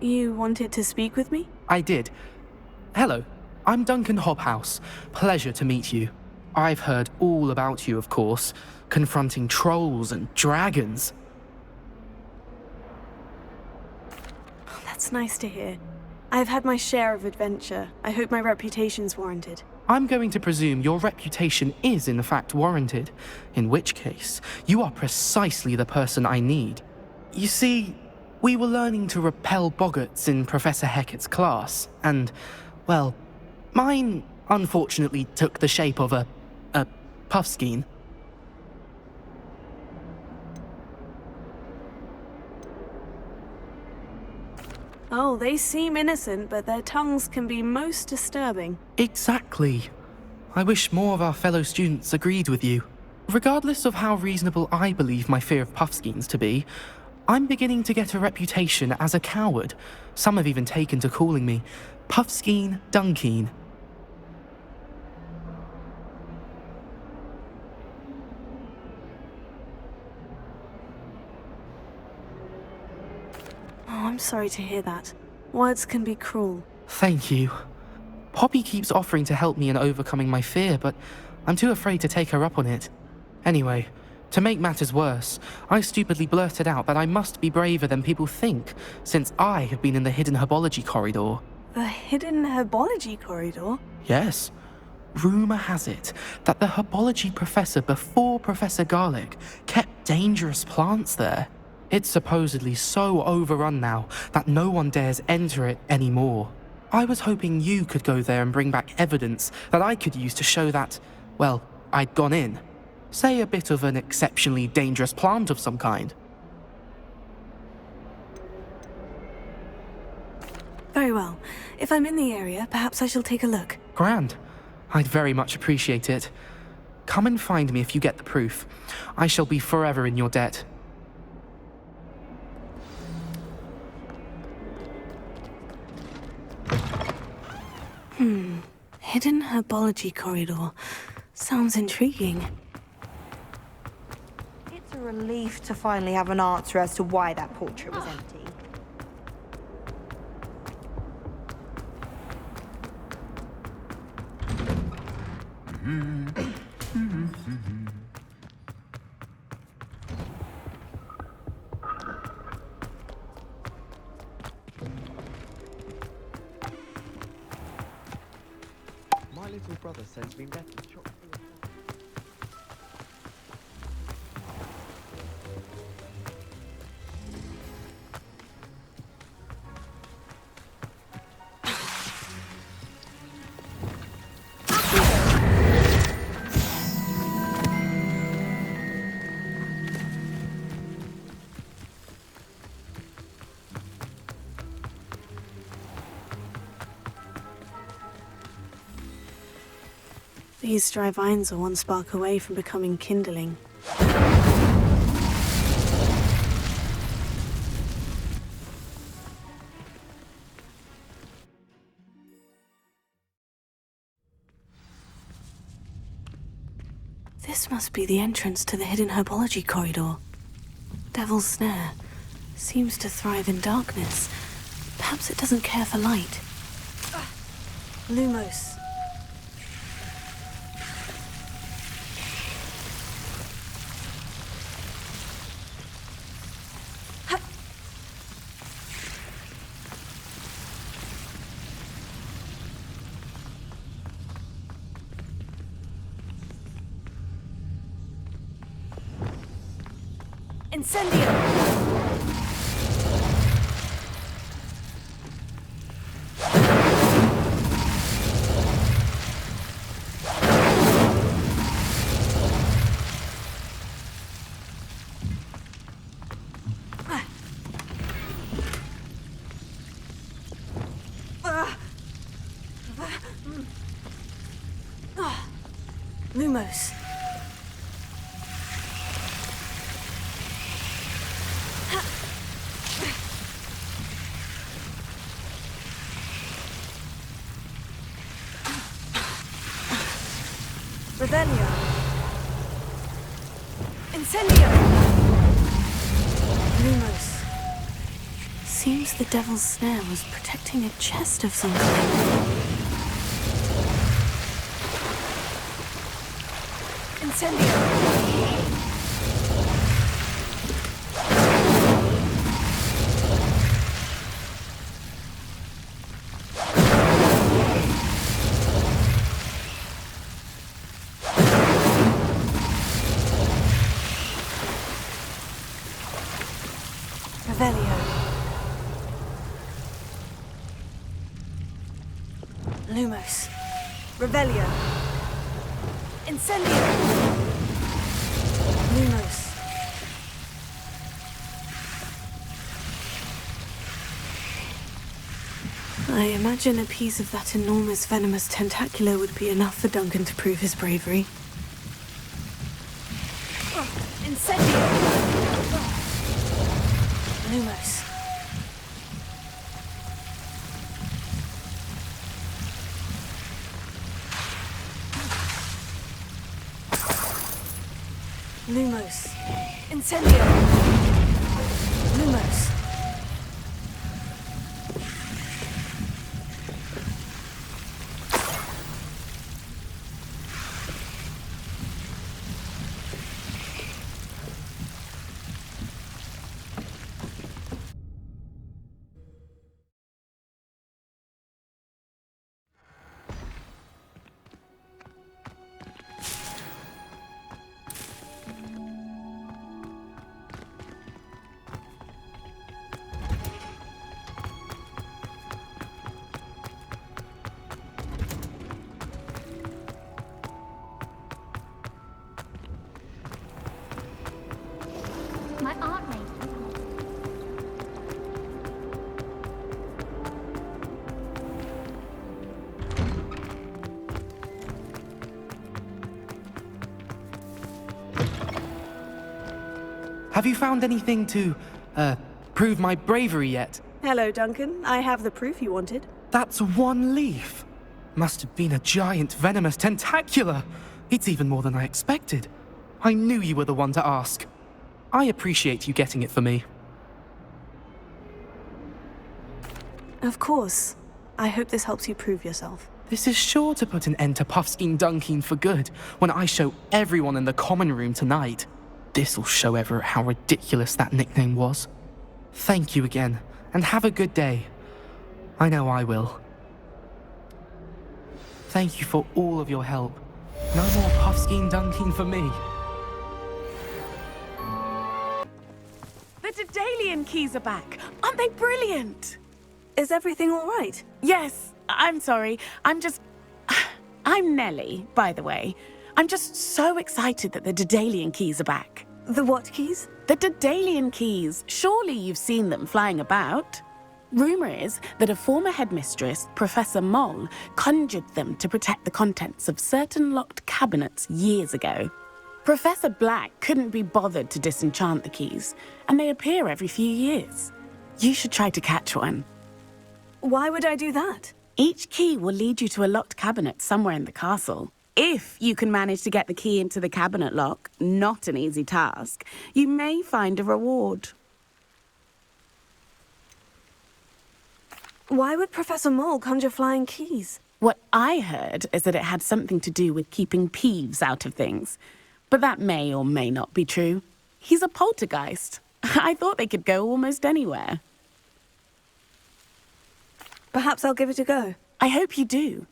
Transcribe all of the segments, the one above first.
You wanted to speak with me? I did. Hello, I'm Duncan Hobhouse. Pleasure to meet you. I've heard all about you, of course, confronting trolls and dragons. That's nice to hear. I've had my share of adventure. I hope my reputation's warranted. I'm going to presume your reputation is in fact warranted, in which case, you are precisely the person I need. You see, we were learning to repel boggarts in Professor Hecat's class, and, well, mine unfortunately took the shape of a puffskein. Oh, they seem innocent, but their tongues can be most disturbing. Exactly. I wish more of our fellow students agreed with you. Regardless of how reasonable I believe my fear of puffskeins to be, I'm beginning to get a reputation as a coward. Some have even taken to calling me Puffskeen Dunkeen. Oh, I'm sorry to hear that. Words can be cruel. Thank you. Poppy keeps offering to help me in overcoming my fear, but I'm too afraid to take her up on it. Anyway, to make matters worse, I stupidly blurted out that I must be braver than people think, since I have been in the hidden herbology corridor. The hidden herbology corridor? Yes. Rumour has it that the herbology professor before Professor Garlic kept dangerous plants there. It's supposedly so overrun now that no one dares enter it anymore. I was hoping you could go there and bring back evidence that I could use to show that, well, I'd gone in. Say a bit of an exceptionally dangerous plant of some kind. Very well. If I'm in the area, perhaps I shall take a look. Grand. I'd very much appreciate it. Come and find me if you get the proof. I shall be forever in your debt. Hidden herbology corridor. Sounds intriguing. It's a relief to finally have an answer as to why that portrait was empty. My little brother sends me letters chock full of... These dry vines are one spark away from becoming kindling. This must be the entrance to the hidden herbology corridor. Devil's Snare seems to thrive in darkness. Perhaps it doesn't care for light. Lumos. Incendio! Lumos. Revelio. Incendio. Lumos. Seems Seems the devil's snare was protecting a chest of some kind. Incendio! Revelio. Lumos. Revelio. Incendio. Lumos. I imagine a piece of that enormous venomous tentacular would be enough for Duncan to prove his bravery. Incendio. Lumos. Lumos. Incendio. Lumos. My art mate. Have you found anything to, prove my bravery yet? Hello, Duncan. I have the proof you wanted. That's one leaf. Must have been a giant venomous tentacula. It's even more than I expected. I knew you were the one to ask. I appreciate you getting it for me. Of course. I hope this helps you prove yourself. This is sure to put an end to Puffskein Dunkin for good when I show everyone in the common room tonight. This'll show Everett how ridiculous that nickname was. Thank you again, and have a good day. I know I will. Thank you for all of your help. No more Puffskein Dunkin for me. The Daedalian keys are back. Aren't they brilliant? Is everything all right? Yes, I'm sorry. I'm Nellie, by the way. I'm just so excited that the Daedalian keys are back. The what keys? The Daedalian keys. Surely you've seen them flying about. Rumour is that a former headmistress, Professor Moll, conjured them to protect the contents of certain locked cabinets years ago. Professor Black couldn't be bothered to disenchant the keys, and they appear every few years. You should try to catch one. Why would I do that? Each key will lead you to a locked cabinet somewhere in the castle. If you can manage to get the key into the cabinet lock, not an easy task, you may find a reward. Why would Professor Moll conjure flying keys? What I heard is that it had something to do with keeping Peeves out of things. But that may or may not be true. He's a poltergeist. I thought they could go almost anywhere. Perhaps I'll give it a go. I hope you do.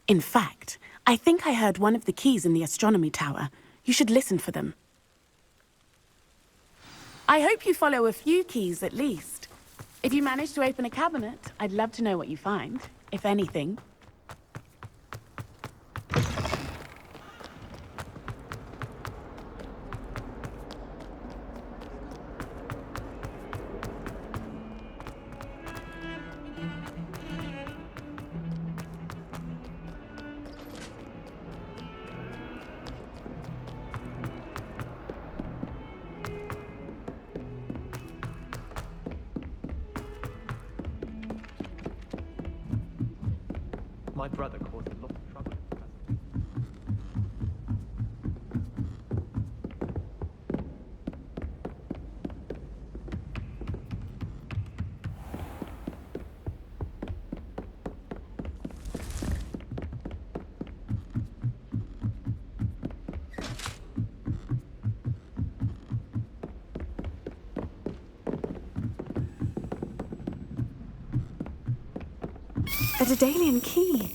In fact, I think I heard one of the keys in the astronomy tower. You should listen for them. I hope you follow a few keys at least. If you manage to open a cabinet, I'd love to know what you find, if anything. My brother caused a lot of trouble. Daedalian key.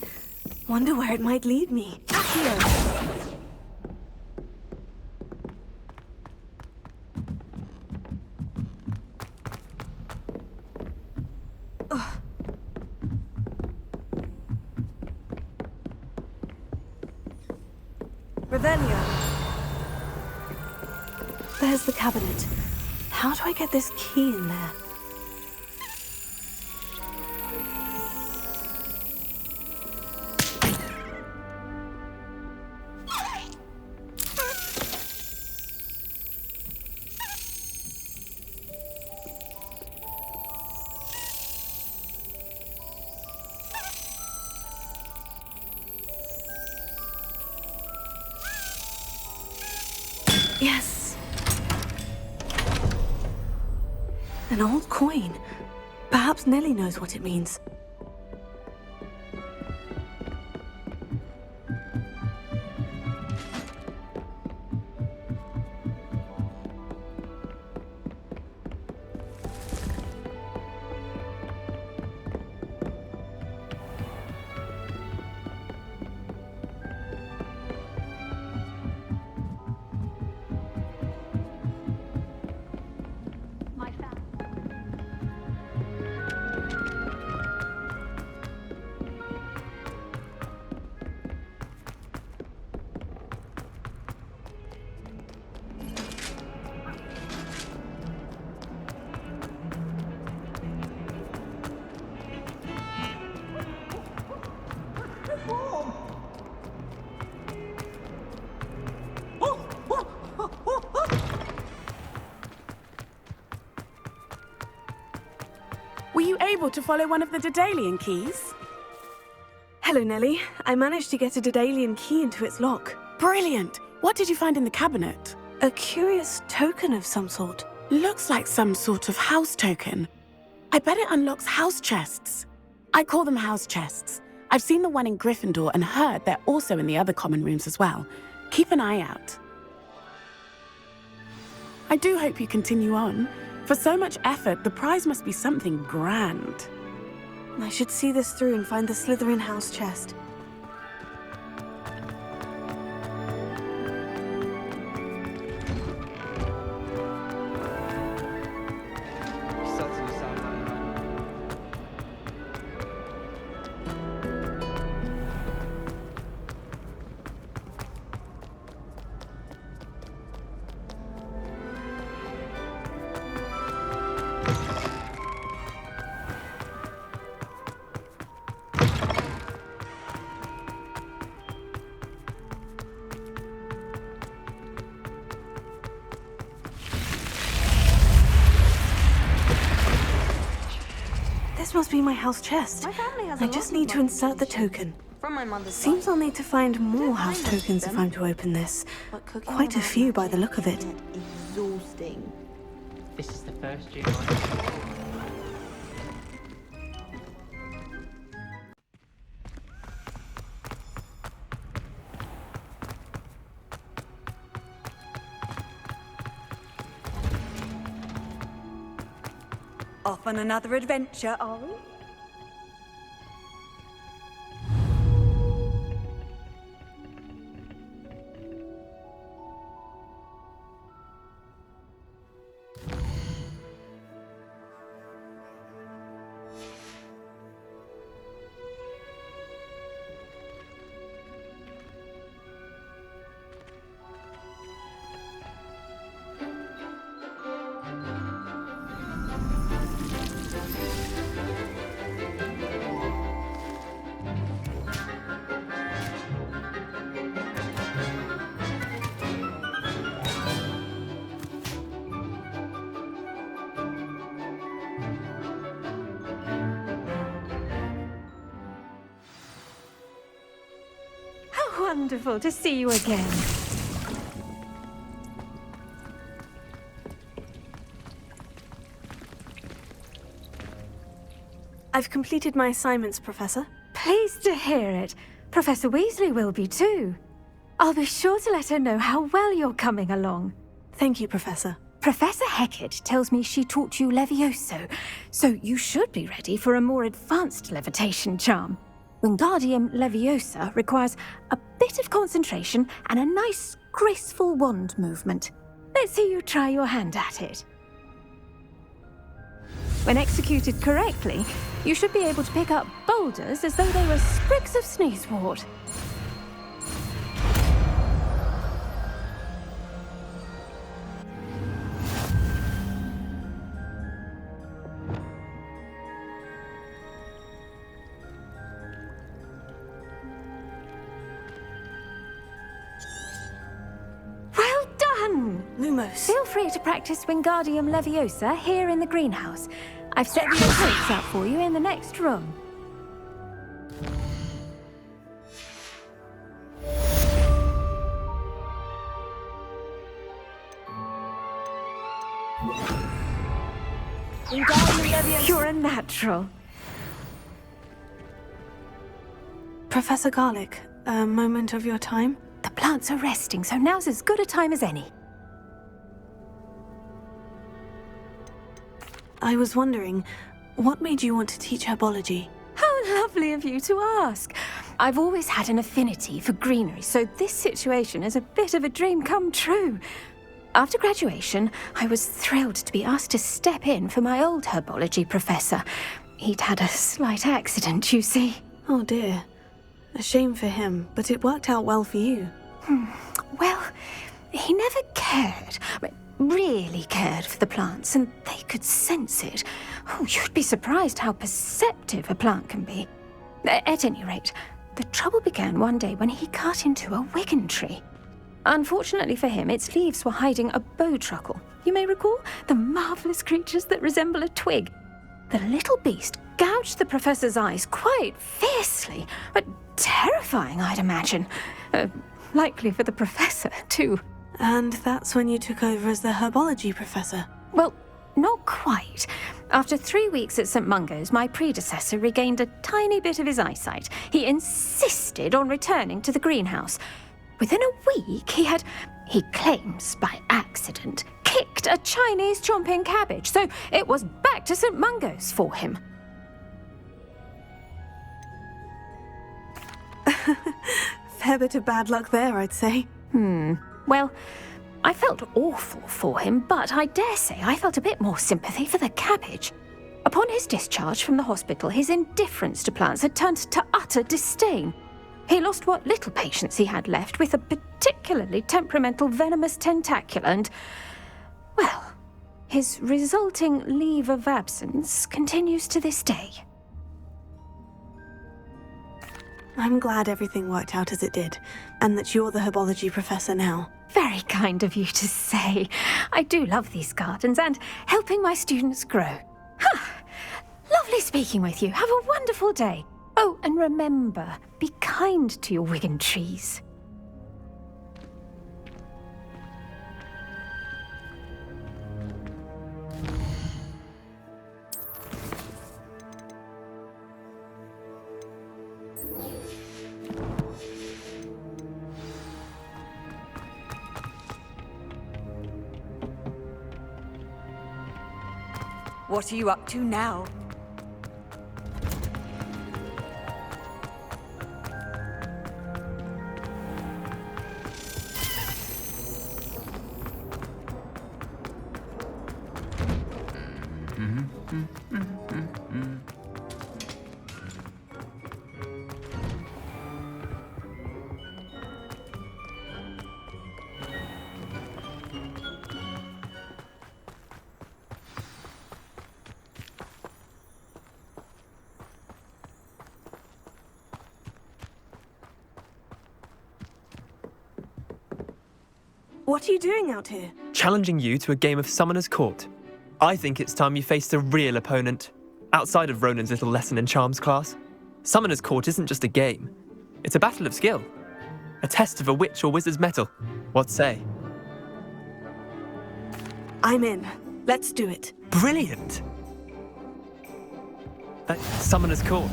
Wonder where it might lead me. Revelio. There's the cabinet. How do I get this key in there? Yes. An old coin. Perhaps Nellie knows what it means. My family. Were you able to follow one of the Daedalian keys? Hello, Nellie. I managed to get a Daedalian key into its lock. Brilliant! What did you find in the cabinet? A curious token of some sort. Looks like some sort of house token. I bet it unlocks house chests. I call them house chests. I've seen the one in Gryffindor and heard they're also in the other common rooms as well. Keep an eye out. I do hope you continue on. For so much effort, the prize must be something grand. I should see this through and find the Slytherin house chest. Certainly sound like that. This must be my house chest. My family has I a just lot need of to insert the motivation. token. From my mother's Seems side. I'll need to find more house mind tokens if them. I'm to open this. But cooking Quite a without few by the magic look of it. can get exhausting. This is the first year. Off on another adventure, are we? Wonderful to see you again. I've completed my assignments, Professor. Pleased to hear it. Professor Weasley will be too. I'll be sure to let her know how well you're coming along. Thank you, Professor. Professor Hecat tells me she taught you Levioso, so you should be ready for a more advanced levitation charm. Wingardium Leviosa requires a bit of concentration and a nice, graceful wand movement. Let's see you try your hand at it. When executed correctly, you should be able to pick up boulders as though they were sprigs of sneezewort. Well done! Lumos. Feel free to practice Wingardium Leviosa here in the greenhouse. I've set the ropes up for you in the next room. You're a natural. Professor Garlic, a moment of your time? The plants are resting, so now's as good a time as any. I was wondering, what made you want to teach herbology? How lovely of you to ask. I've always had an affinity for greenery, so this situation is a bit of a dream come true. After graduation, I was thrilled to be asked to step in for my old herbology professor. He'd had a slight accident, you see. Oh dear. A shame for him, but it worked out well for you. Well, he never cared, really cared for the plants, and they could sense it. Oh, you'd be surprised how perceptive a plant can be. At any rate, the trouble began one day when he cut into a wigan tree. Unfortunately for him, its leaves were hiding a bowtruckle. You may recall the marvelous creatures that resemble a twig. The little beast gouged the professor's eyes quite fiercely, but terrifying, I'd imagine. Likely for the professor, too. And that's when you took over as the herbology professor? Well, not quite. After 3 weeks at St. Mungo's, my predecessor regained a tiny bit of his eyesight. He insisted on returning to the greenhouse. Within a week, he claims by accident, kicked a Chinese chomping cabbage, so it was back to St. Mungo's for him. Fair bit of bad luck there, I'd say. Well, I felt awful for him, but I dare say I felt a bit more sympathy for the cabbage. Upon his discharge from the hospital, his indifference to plants had turned to utter disdain. He lost what little patience he had left with a particularly temperamental venomous tentacula and, well, his resulting leave of absence continues to this day. I'm glad everything worked out as it did, and that you're the herbology professor now. Very kind of you to say. I do love these gardens and helping my students grow. Lovely speaking with you. Have a wonderful day. Oh, and remember, be kind to your wigan trees. What are you up to now? What are you doing out here? Challenging you to a game of Summoner's Court. I think it's time you faced a real opponent, outside of Ronan's little lesson in charms class. Summoner's Court isn't just a game. It's a battle of skill. A test of a witch or wizard's mettle. What say? I'm in. Let's do it. Brilliant! That's Summoner's Court,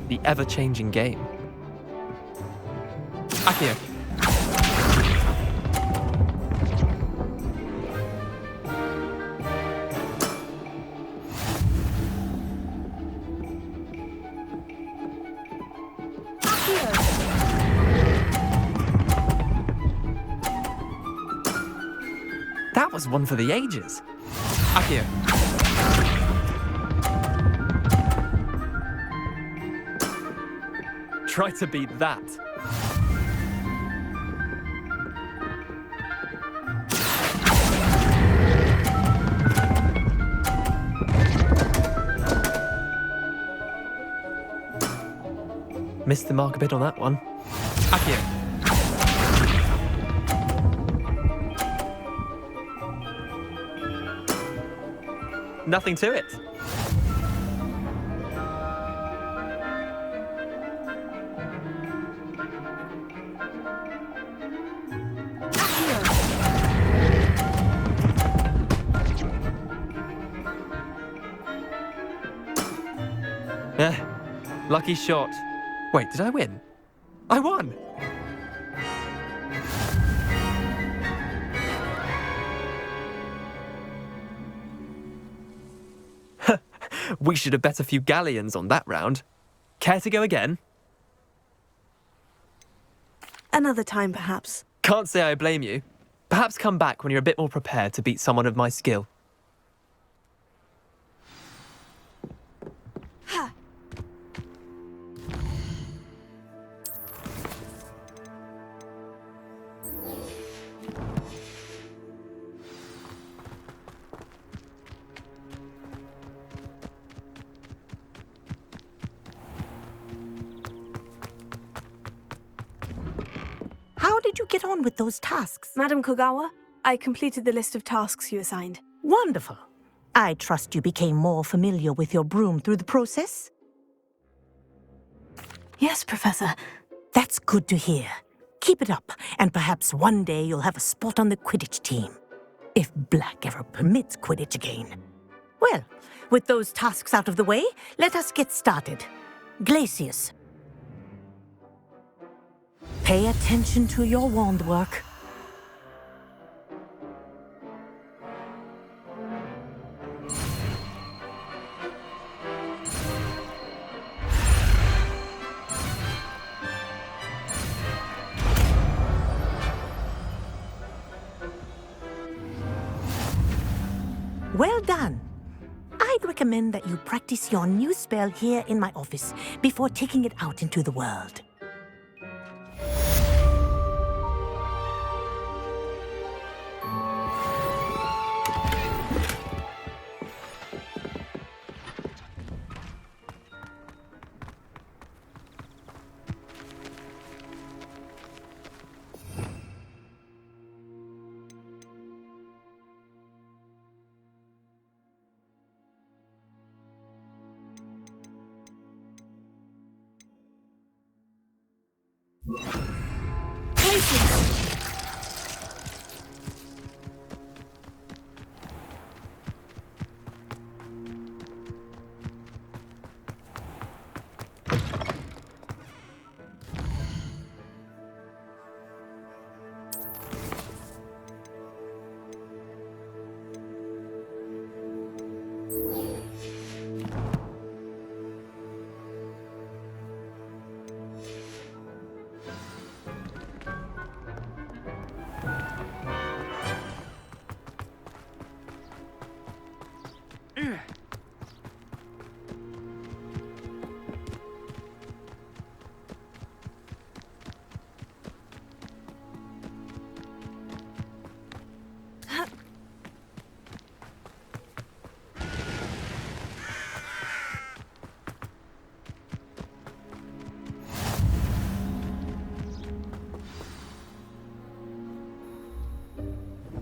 the ever-changing game. Accio. That was one for the ages. Akio. Try to beat that. Missed the mark a bit on that one. Akio. Nothing to it. Lucky shot. Wait, did I win? I won! We should have bet a few galleons on that round. Care to go again? Another time, perhaps. Can't say I blame you. Perhaps come back when you're a bit more prepared to beat someone of my skill. How did you get on with those tasks? Madam Kogawa, I completed the list of tasks you assigned. Wonderful. I trust you became more familiar with your broom through the process? Yes, Professor. That's good to hear. Keep it up, and perhaps one day you'll have a spot on the Quidditch team. If Black ever permits Quidditch again. Well, with those tasks out of the way, let us get started. Glacius. Pay attention to your wand work. Well done. I'd recommend that you practice your new spell here in my office before taking it out into the world.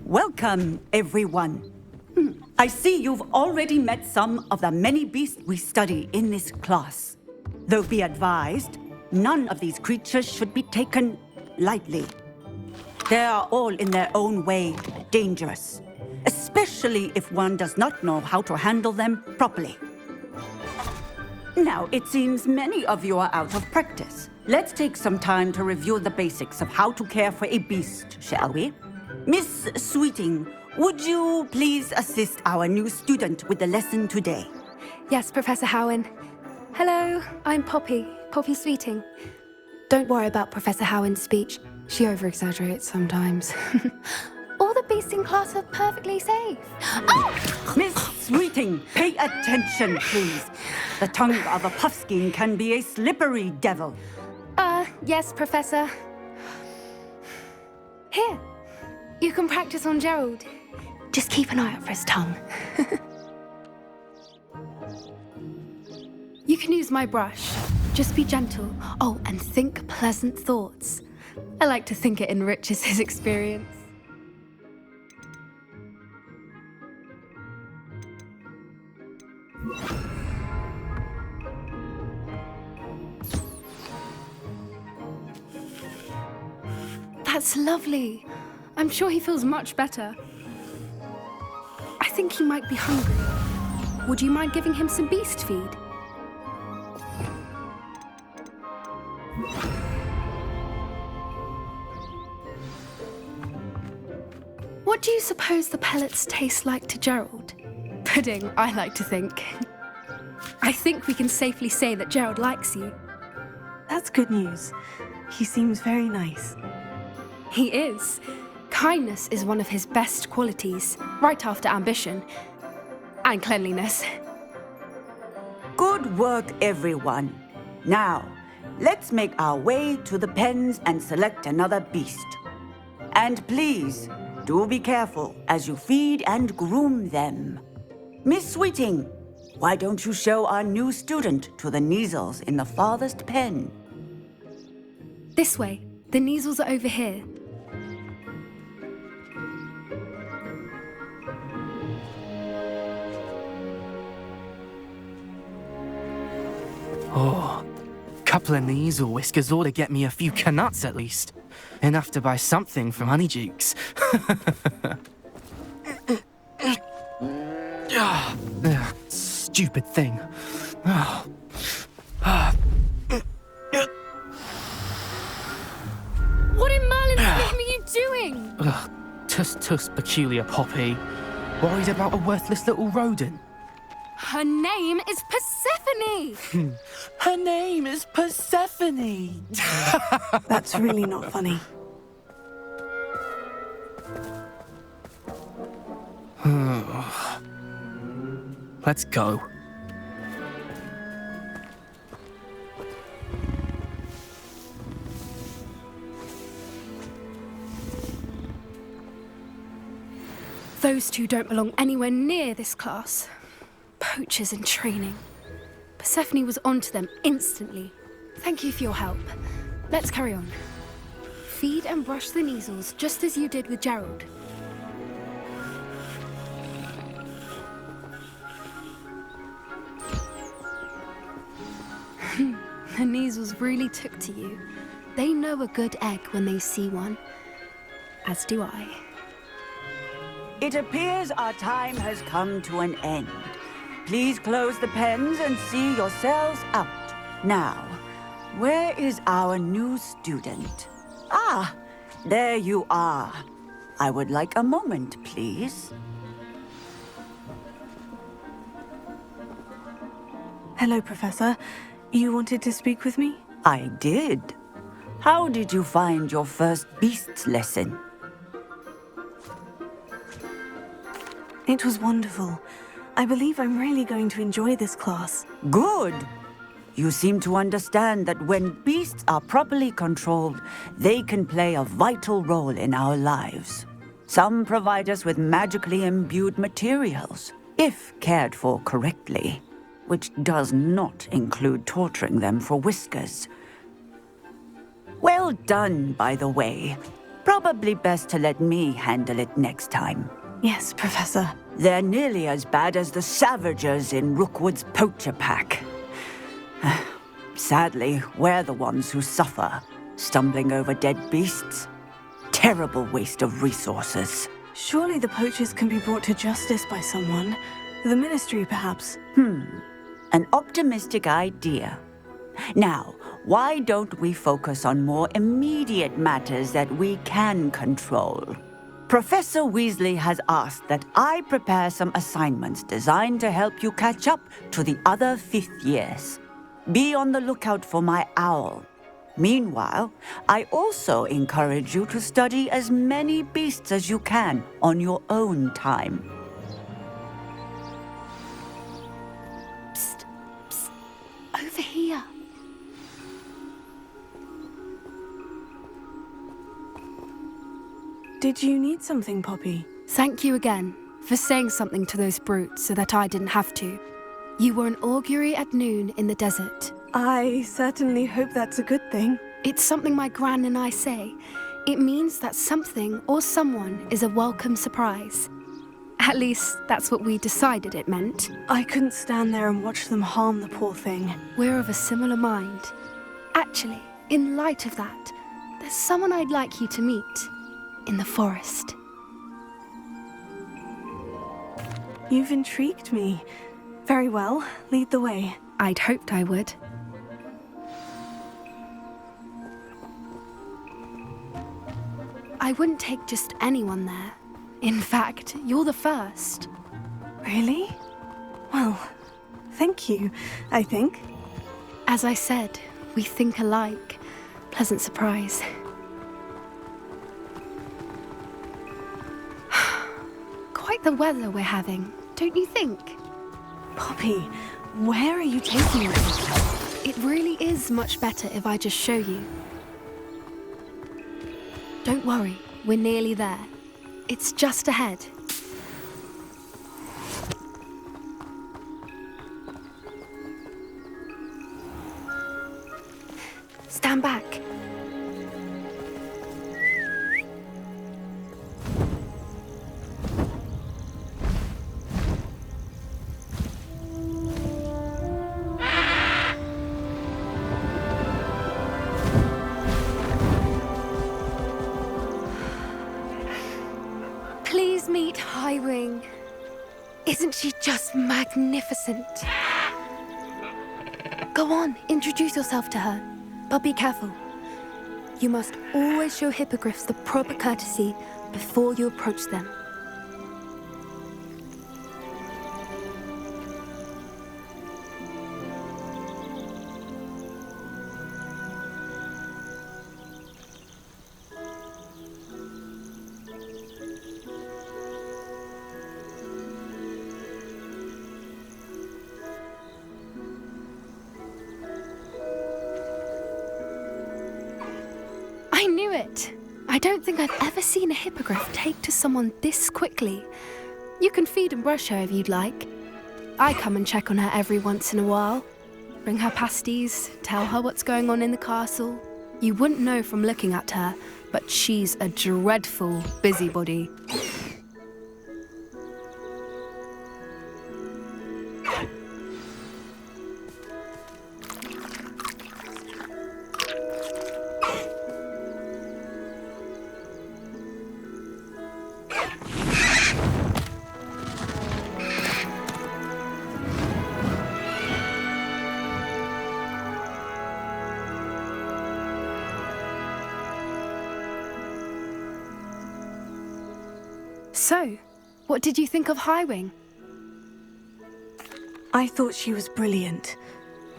Welcome, everyone. I see you've already met some of the many beasts we study in this class. Though be advised, none of these creatures should be taken lightly. They are all in their own way dangerous, especially if one does not know how to handle them properly. Now, it seems many of you are out of practice. Let's take some time to review the basics of how to care for a beast, shall we? Miss Sweeting, would you please assist our new student with the lesson today? Yes, Professor Howen. Hello, I'm Poppy Sweeting. Don't worry about Professor Howen's speech. She over-exaggerates sometimes. All the beasts in class are perfectly safe. Oh! Miss Sweeting, pay attention, please. The tongue of a puffskein can be a slippery devil. Yes, Professor. Here, you can practice on Gerald. Just keep an eye out for his tongue. You can use my brush. Just be gentle. Oh, and think pleasant thoughts. I like to think it enriches his experience. That's lovely. I'm sure he feels much better. I think he might be hungry. Would you mind giving him some beast feed? What do you suppose the pellets taste like to Gerald? Pudding, I like to think. I think we can safely say that Gerald likes you. That's good news. He seems very nice. He is. Kindness is one of his best qualities, right after ambition and cleanliness. Good work, everyone. Now, let's make our way to the pens and select another beast. And please, do be careful as you feed and groom them. Miss Sweeting, why don't you show our new student to the Neasels in the farthest pen? This way. The Neasels are over here. Oh, couple of Neasel whiskers ought to get me a few canuts at least. Enough to buy something from Honeydukes. Stupid thing. What in Merlin's name are you doing? Tuss, peculiar Poppy. Worried about a worthless little rodent? Her name is Persephone! Her name is Persephone! That's really not funny. Let's go. Those two don't belong anywhere near this class. Poachers in training. Persephone was onto them instantly. Thank you for your help. Let's carry on. Feed and brush the Neasels just as you did with Gerald. The Neasels really took to you. They know a good egg when they see one. As do I. It appears our time has come to an end. Please close the pens and see yourselves out. Now, where is our new student? Ah, there you are. I would like a moment, please. Hello, Professor. You wanted to speak with me? I did. How did you find your first beasts lesson? It was wonderful. I believe I'm really going to enjoy this class. Good. You seem to understand that when beasts are properly controlled, they can play a vital role in our lives. Some provide us with magically imbued materials, if cared for correctly, which does not include torturing them for whiskers. Well done, by the way. Probably best to let me handle it next time. Yes, Professor. They're nearly as bad as the Savagers in Rookwood's poacher pack. Sadly, we're the ones who suffer, stumbling over dead beasts. Terrible waste of resources. Surely the poachers can be brought to justice by someone. The Ministry, perhaps. An optimistic idea. Now, why don't we focus on more immediate matters that we can control? Professor Weasley has asked that I prepare some assignments designed to help you catch up to the other 5th years. Be on the lookout for my owl. Meanwhile, I also encourage you to study as many beasts as you can on your own time. Psst, psst, over here. Did you need something, Poppy? Thank you again for saying something to those brutes so that I didn't have to. You were an augury at noon in the desert. I certainly hope that's a good thing. It's something my gran and I say. It means that something or someone is a welcome surprise. At least, that's what we decided it meant. I couldn't stand there and watch them harm the poor thing. We're of a similar mind. Actually, in light of that, there's someone I'd like you to meet in the forest. You've intrigued me. Very well, lead the way. I'd hoped I would. I wouldn't take just anyone there. In fact, you're the first. Really? Well, thank you, I think. As I said, we think alike. Pleasant surprise. Quite the weather we're having, don't you think? Poppy, where are you taking me? It really is much better if I just show you. Don't worry, we're nearly there. It's just ahead. Stand back. Please meet Highwing. Isn't she just magnificent? Go on, introduce yourself to her. But be careful. You must always show hippogriffs the proper courtesy before you approach them. I knew it! I don't think I've ever seen a hippogriff take to someone this quickly. You can feed and brush her if you'd like. I come and check on her every once in a while. Bring her pasties, tell her what's going on in the castle. You wouldn't know from looking at her, but she's a dreadful busybody. So, what did you think of Highwing? I thought she was brilliant.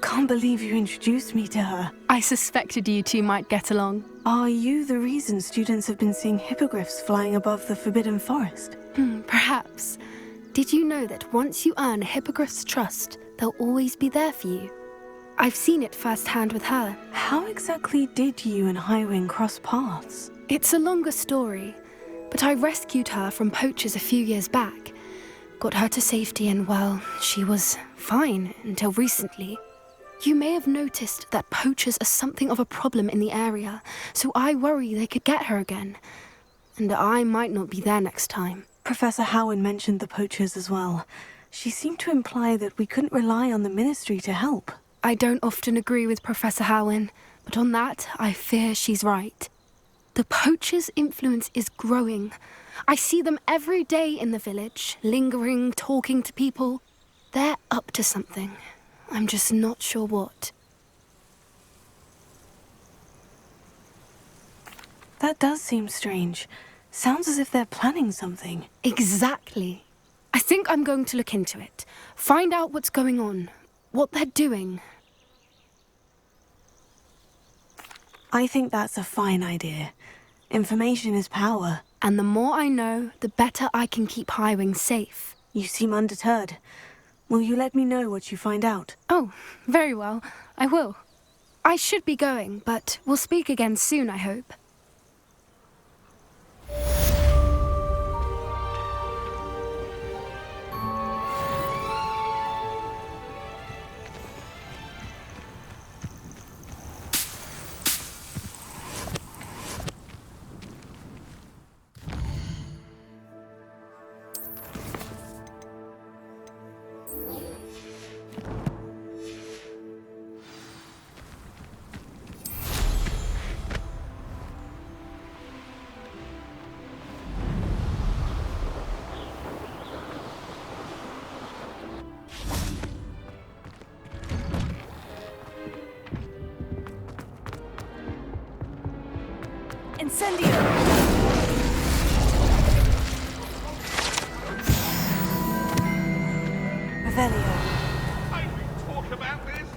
Can't believe you introduced me to her. I suspected you two might get along. Are you the reason students have been seeing hippogriffs flying above the Forbidden Forest? Perhaps. Did you know that once you earn a hippogriff's trust, they'll always be there for you? I've seen it firsthand with her. How exactly did you and Highwing cross paths? It's a longer story, but I rescued her from poachers a few years back. Got her to safety and, well, she was fine until recently. You may have noticed that poachers are something of a problem in the area, so I worry they could get her again. And I might not be there next time. Professor Howin mentioned the poachers as well. She seemed to imply that we couldn't rely on the Ministry to help. I don't often agree with Professor Howin, but on that, I fear she's right. The poachers' influence is growing. I see them every day in the village, lingering, talking to people. They're up to something. I'm just not sure what. That does seem strange. Sounds as if they're planning something. Exactly. I think I'm going to look into it. Find out what's going on, what they're doing. I think that's a fine idea. Information is power. And the more I know, the better I can keep Highwing safe. You seem undeterred. Will you let me know what you find out? Oh, very well. I will. I should be going, but we'll speak again soon, I hope. Incendio! Revelio. I will talk about this.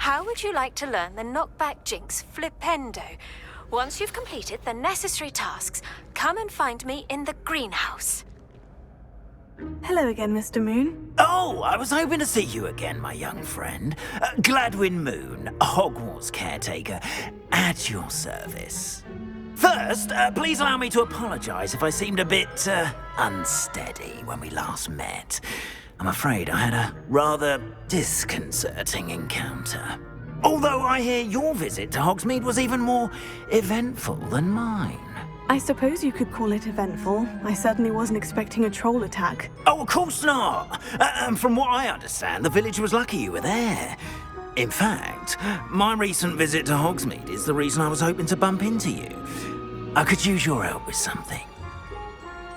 How would you like to learn the knockback jinx flipendo? Once you've completed the necessary tasks, come and find me in the greenhouse. Hello again, Mr. Moon. Oh, I was hoping to see you again, my young friend. Gladwin Moon, Hogwarts caretaker, at your service. First, please allow me to apologize if I seemed a bit unsteady when we last met. I'm afraid I had a rather disconcerting encounter. Although I hear your visit to Hogsmeade was even more eventful than mine. I suppose you could call it eventful. I certainly wasn't expecting a troll attack. Oh, of course not. And from what I understand, the village was lucky you were there. In fact, my recent visit to Hogsmeade is the reason I was hoping to bump into you. I could use your help with something.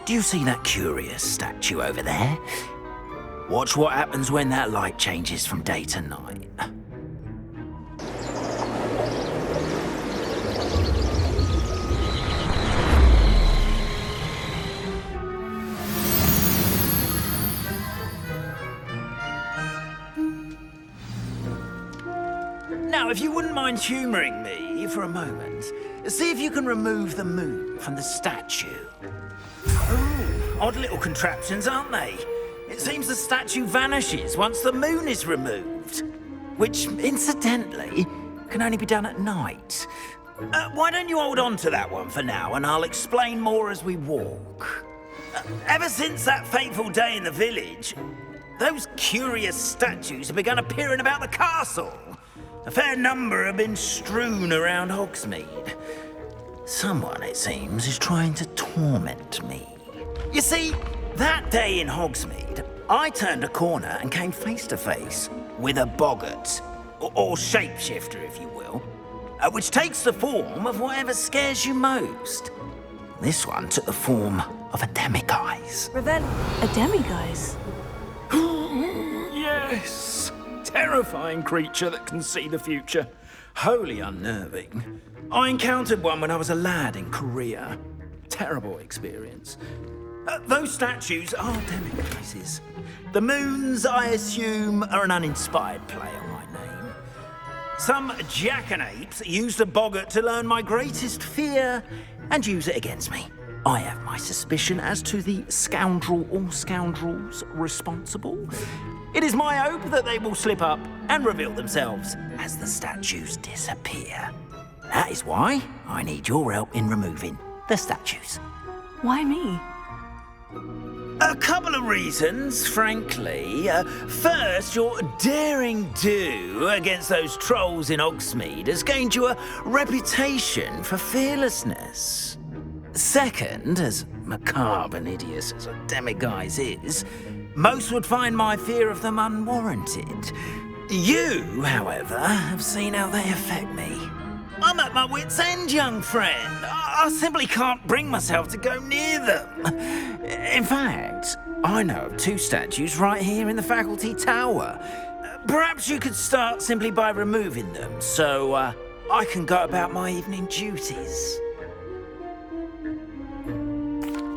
Do you see that curious statue over there? Watch what happens when that light changes from day to night. Now, if you wouldn't mind humouring me for a moment, see if you can remove the moon from the statue. Ooh, odd little contraptions, aren't they? It seems the statue vanishes once the moon is removed, which, incidentally, can only be done at night. Why don't you hold on to that one for now, and I'll explain more as we walk. Ever since that fateful day in the village, those curious statues have begun appearing about the castle. A fair number have been strewn around Hogsmeade. Someone, it seems, is trying to torment me. You see, that day in Hogsmeade, I turned a corner and came face to face with a boggart, or shapeshifter, if you will, which takes the form of whatever scares you most. This one took the form of a demiguise. A demiguise? Yes! Terrifying creature that can see the future. Wholly unnerving. I encountered one when I was a lad in Korea. Terrible experience. Those statues are demiguises. The moons, I assume, are an uninspired play on my name. Some jackanapes used a boggart to learn my greatest fear and use it against me. I have my suspicion as to the scoundrel or scoundrels responsible. It is my hope that they will slip up and reveal themselves as the statues disappear. That is why I need your help in removing the statues. Why me? A couple of reasons, frankly. First, your daring do against those trolls in Hogsmeade has gained you a reputation for fearlessness. Second, as macabre and hideous as a demiguise is, most would find my fear of them unwarranted. You, however, have seen how they affect me. I'm at my wit's end, young friend. I simply can't bring myself to go near them. In fact, I know of 2 statues right here in the faculty tower. Perhaps you could start simply by removing them, so I can go about my evening duties.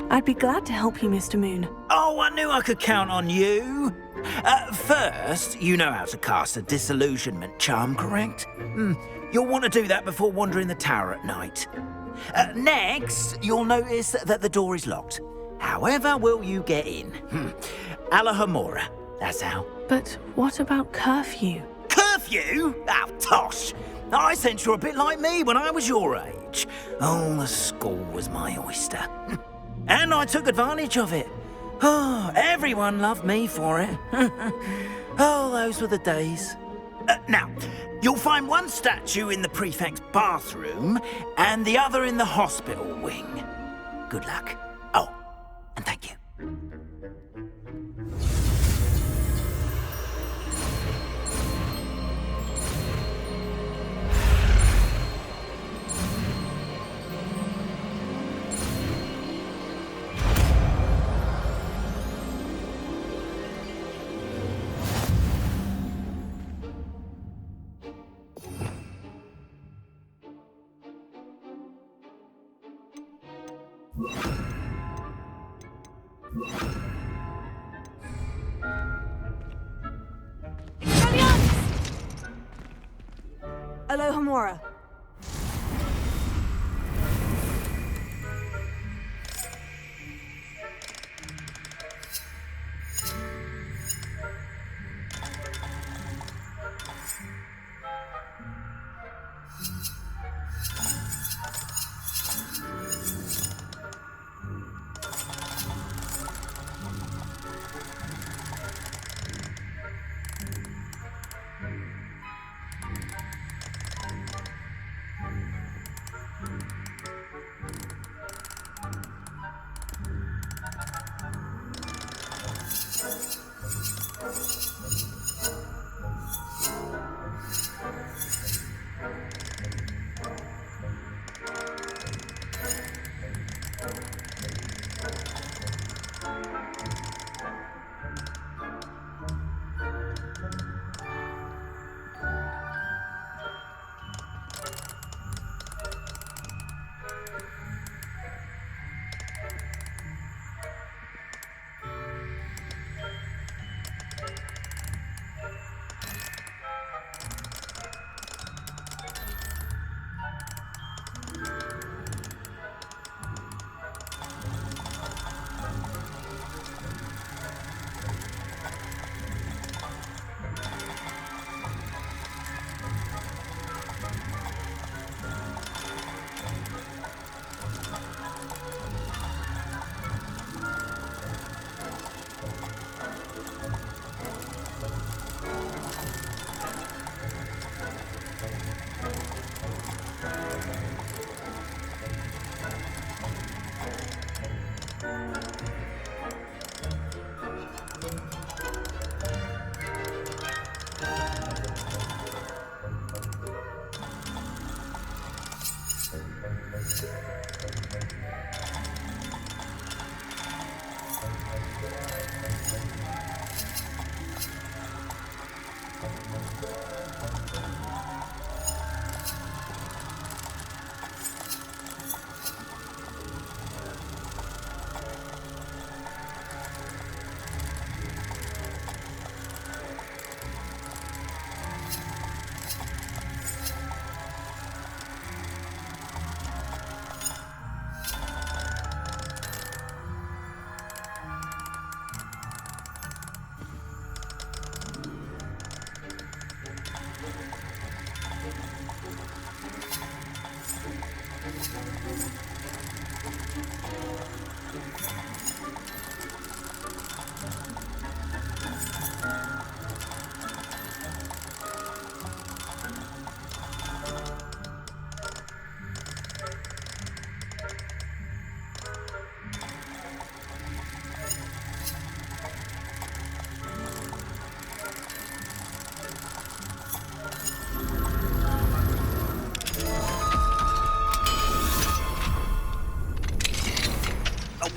I'd be glad to help you, Mr. Moon. Oh, I knew I could count on you. First, you know how to cast a disillusionment charm, correct? You'll want to do that before wandering the tower at night. Next, you'll notice that the door is locked. However will you get in? Alahomora, that's how. But what about curfew? Curfew? Oh, tosh! I sense you're a bit like me when I was your age. Oh, the school was my oyster. And I took advantage of it. Oh, everyone loved me for it. Oh, those were the days. Now, you'll find one statue in the prefect's bathroom and the other in the hospital wing. Good luck. Oh, and thank you. Alohomora.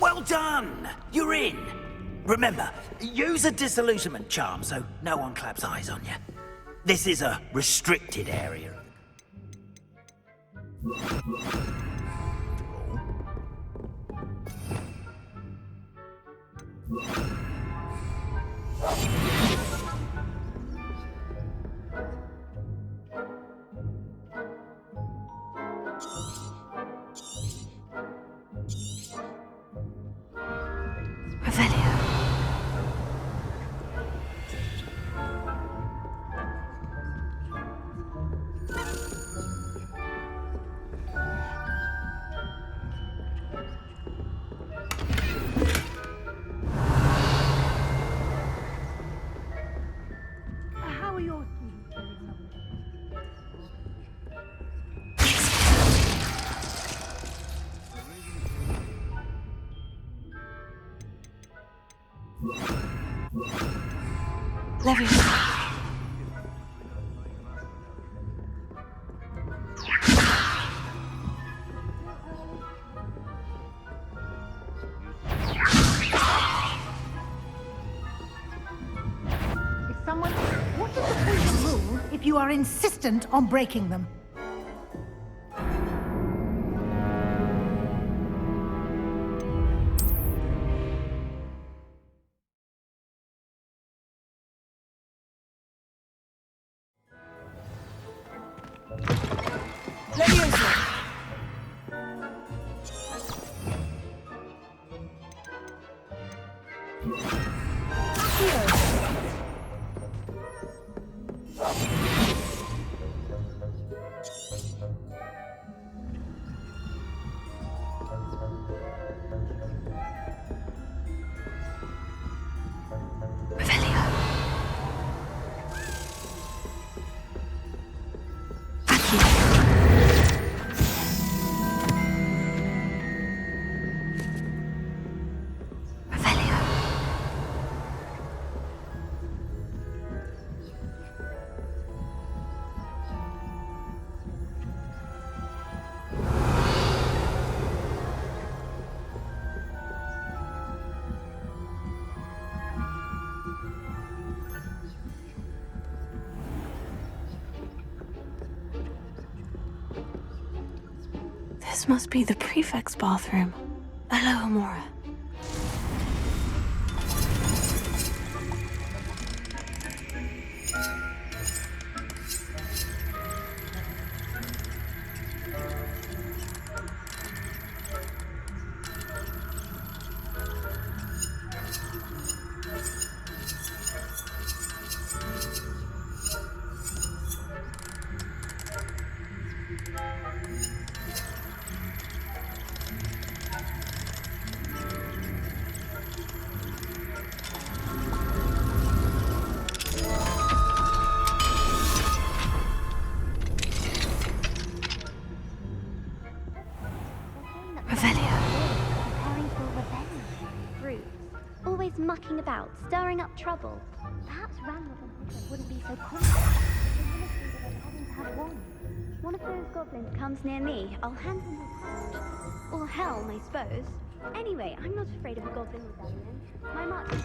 Well done! You're in! Remember, use a disillusionment charm so no one claps eyes on you. This is a restricted area. What is the point of rule if you are insistent on breaking them? This must be the prefect's bathroom. Alohomora. Mucking about, stirring up trouble. Perhaps Ranrock and Hotter wouldn't be so confident. To have one of those goblins comes near me, I'll hand him his pouch. Or helm, I suppose. Anyway, I'm not afraid of a goblin rebellion. My march is...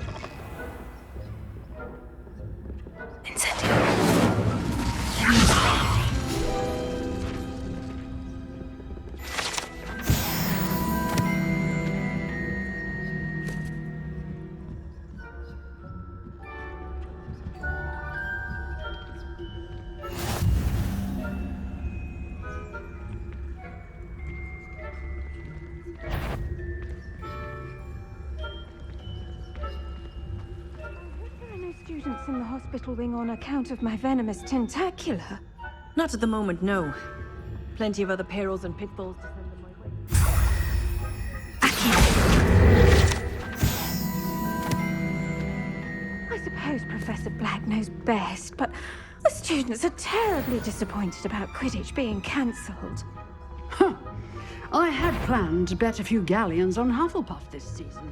Students in the hospital wing on account of my venomous tentacula? Not at the moment, no. Plenty of other perils and pitfalls to send them my way. I suppose Professor Black knows best, but the students are terribly disappointed about Quidditch being cancelled. Huh. I had planned to bet a few galleons on Hufflepuff this season.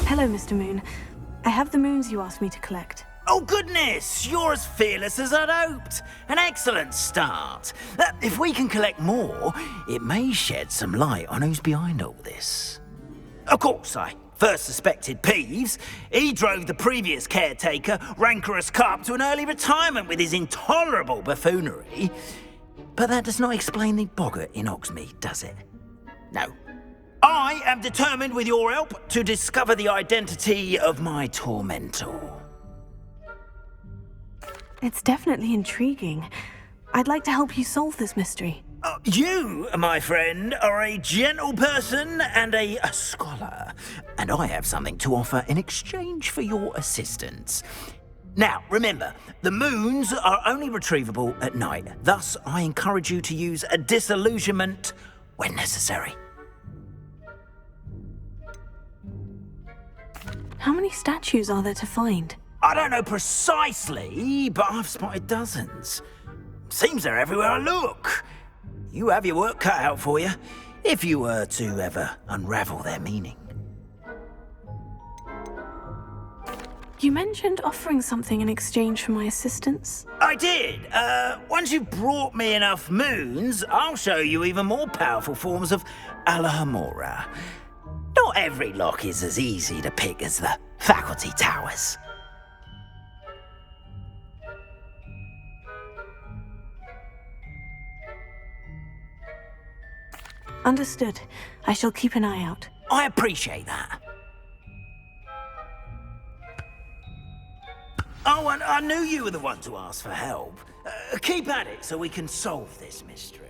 Hello, Mr. Moon. I have the moons you asked me to collect. Oh goodness, you're as fearless as I'd hoped. An excellent start. If we can collect more, it may shed some light on who's behind all this. Of course, I first suspected Peeves. He drove the previous caretaker, Rancorous Carp, to an early retirement with his intolerable buffoonery. But that does not explain the boggart in Hogsmeade, does it? No. I am determined, with your help, to discover the identity of my tormentor. It's definitely intriguing. I'd like to help you solve this mystery. You, my friend, are a gentle person and a scholar, and I have something to offer in exchange for your assistance. Now, remember, the moons are only retrievable at night. Thus, I encourage you to use a disillusionment when necessary. How many statues are there to find? I don't know precisely, but I've spotted dozens. Seems they're everywhere I look. You have your work cut out for you, if you were to ever unravel their meaning. You mentioned offering something in exchange for my assistance. I did. Once you've brought me enough moons, I'll show you even more powerful forms of Alohomora. Not every lock is as easy to pick as the faculty towers. Understood. I shall keep an eye out. I appreciate that. Oh, and I knew you were the one to ask for help. Keep at it so we can solve this mystery.